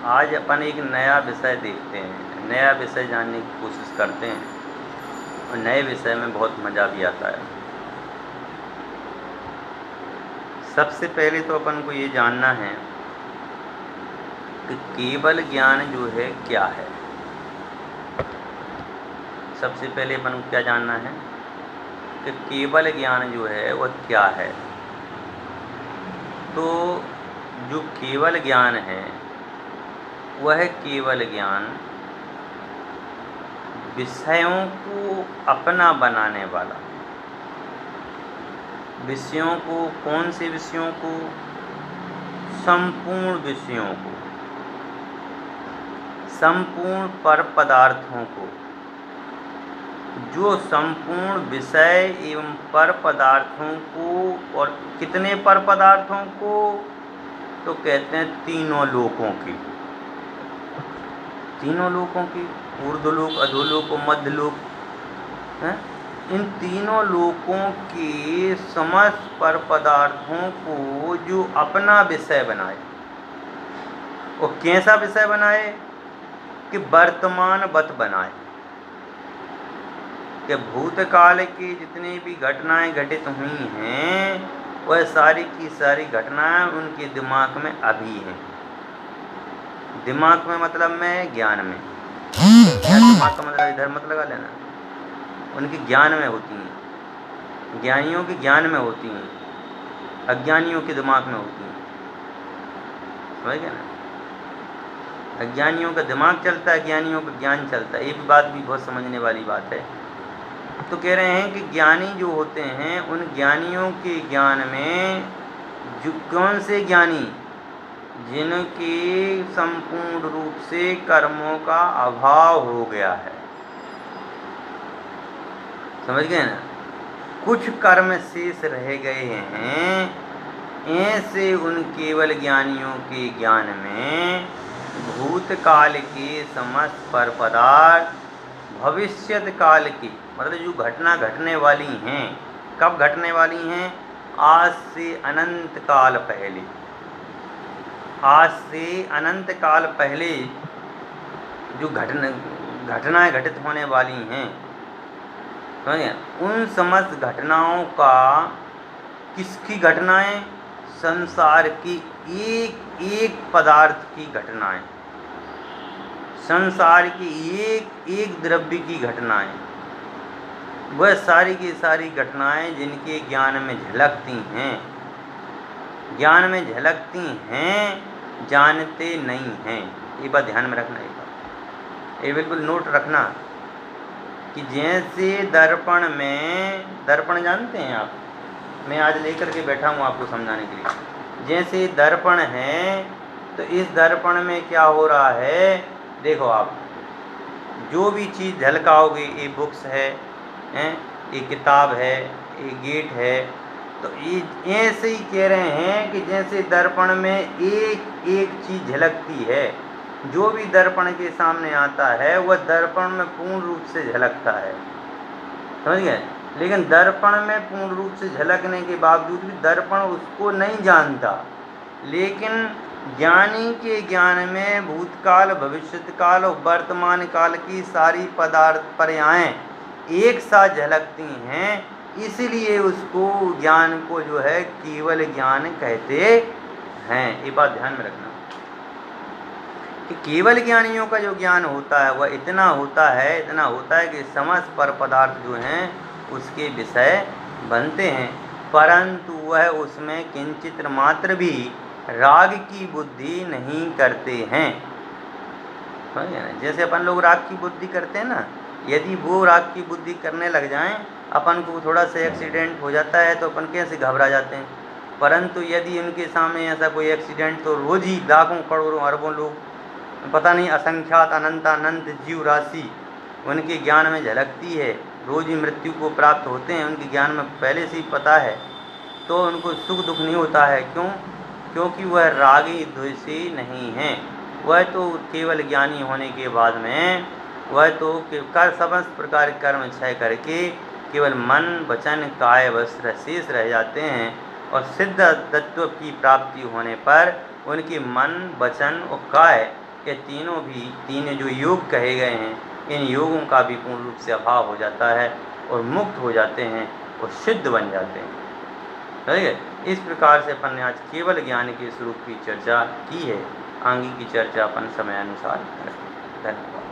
आज अपन एक नया विषय देखते हैं, नया विषय जानने की कोशिश करते हैं और नए विषय में बहुत मज़ा भी आता है। सबसे पहले तो अपन को ये जानना है कि केवल ज्ञान जो है क्या है। सबसे पहले अपन को क्या जानना है कि केवल ज्ञान जो है वह क्या है। तो जो केवल ज्ञान है वह केवल ज्ञान विषयों को अपना बनाने वाला, विषयों को, कौन से विषयों को? संपूर्ण विषयों को, संपूर्ण पर पदार्थों को। जो संपूर्ण विषय एवं पर पदार्थों को, और कितने पर पदार्थों को? तो कहते हैं तीनों लोकों की, तीनों लोकों की, ऊर्ध्वलोक, अधोलोक और मध्यलोक हैं। इन तीनों लोकों के समस्त पर पदार्थों को जो अपना विषय बनाए, और कैसा विषय बनाए? कि वर्तमानवत बनाए, कि भूतकाल की जितनी भी घटनाएं घटित हुई हैं वह सारी की सारी घटनाएं उनके दिमाग में अभी हैं। दिमाग में मतलब में ज्ञान में, दिमाग का मतलब इधर मत लगा लेना, उनके ज्ञान में होती हैं, ज्ञानियों के ज्ञान में होती हैं, अज्ञानियों के दिमाग में होती हैं। समझ गए ना? अज्ञानियों का दिमाग चलता है, ज्ञानियों का ज्ञान चलता है। ये भी बात भी बहुत समझने वाली बात है। तो कह रहे हैं कि ज्ञानी जो होते हैं उन ज्ञानियों के ज्ञान में जो कौन से ज्ञानी? जिनके संपूर्ण रूप से कर्मों का अभाव हो गया है। समझ गए ना? कुछ कर्म शेष रह गए हैं, ऐसे उन केवल ज्ञानियों के ज्ञान में भूतकाल के समस्त पर पदार्थ, भविष्यत काल की, मतलब जो घटना घटने वाली हैं, कब घटने वाली हैं? आज से अनंत काल पहले, आज से अनंत काल पहले जो घटनाएं घटित होने वाली हैं, समझे? उन समस्त घटनाओं का, किसकी घटनाएं? संसार की एक एक पदार्थ की घटनाएं, संसार की एक एक द्रव्य की घटनाएं, वह सारी की सारी घटनाएं जिनके ज्ञान में झलकती हैं, ज्ञान में झलकती हैं, जानते नहीं हैं। ये बात ध्यान में रखना, ये बिल्कुल नोट रखना कि जैसे दर्पण में, दर्पण जानते हैं आप? मैं आज लेकर के बैठा हूँ आपको समझाने के लिए। जैसे दर्पण है तो इस दर्पण में क्या हो रहा है? देखो आप जो भी चीज़ झलकाओगे, ये बुक्स है, ये किताब है, ये गेट है, तो ये ऐसे ही कह रहे हैं कि जैसे दर्पण में एक एक चीज़ झलकती है, जो भी दर्पण के सामने आता है वह दर्पण में पूर्ण रूप से झलकता है। समझ गए? लेकिन दर्पण में पूर्ण रूप से झलकने के बावजूद भी दर्पण उसको नहीं जानता। लेकिन ज्ञानी के ज्ञान में भूतकाल, भविष्यकाल और वर्तमान काल की सारी पदार्थ पर्यायें एक साथ झलकती हैं, इसलिए उसको ज्ञान को जो है केवल ज्ञान कहते हैं। ये बात ध्यान में रखना कि केवल ज्ञानियों का जो ज्ञान होता है वह इतना होता है, इतना होता है कि समस्त पर पदार्थ जो हैं उसके विषय बनते हैं, परंतु वह उसमें किंचित मात्र भी राग की बुद्धि नहीं करते हैं। समझ गए ना? जैसे अपन लोग राग की बुद्धि करते हैं ना, यदि वो राग की बुद्धि करने लग जाएं, अपन को थोड़ा सा एक्सीडेंट हो जाता है तो अपन कैसे घबरा जाते हैं। परंतु यदि उनके सामने ऐसा कोई एक्सीडेंट, तो रोज़ ही लाखों करोड़ों अरबों लोग, पता नहीं असंख्यात अनंत अनंत जीव राशि उनके ज्ञान में झलकती है, रोज़ ही मृत्यु को प्राप्त होते हैं, उनके ज्ञान में पहले से ही पता है, तो उनको सुख दुख नहीं होता है। क्यों? क्योंकि वह रागी द्वेषी नहीं हैं। वह तो केवल ज्ञानी होने के बाद में वह तो कर समस्त प्रकार कर्म क्षय करके केवल मन, वचन, काय, वस्त्र शेष रह जाते हैं, और सिद्ध तत्व की प्राप्ति होने पर उनकी मन, वचन और काय ये तीन जो योग कहे गए हैं, इन योगों का भी पूर्ण रूप से अभाव हो जाता है और मुक्त हो जाते हैं और शुद्ध बन जाते हैं। ठीक है, इस प्रकार से अपन ने आज केवल ज्ञान के स्वरूप की चर्चा की है। आगे की चर्चा अपन समय अनुसार करेंगे। धन्यवाद।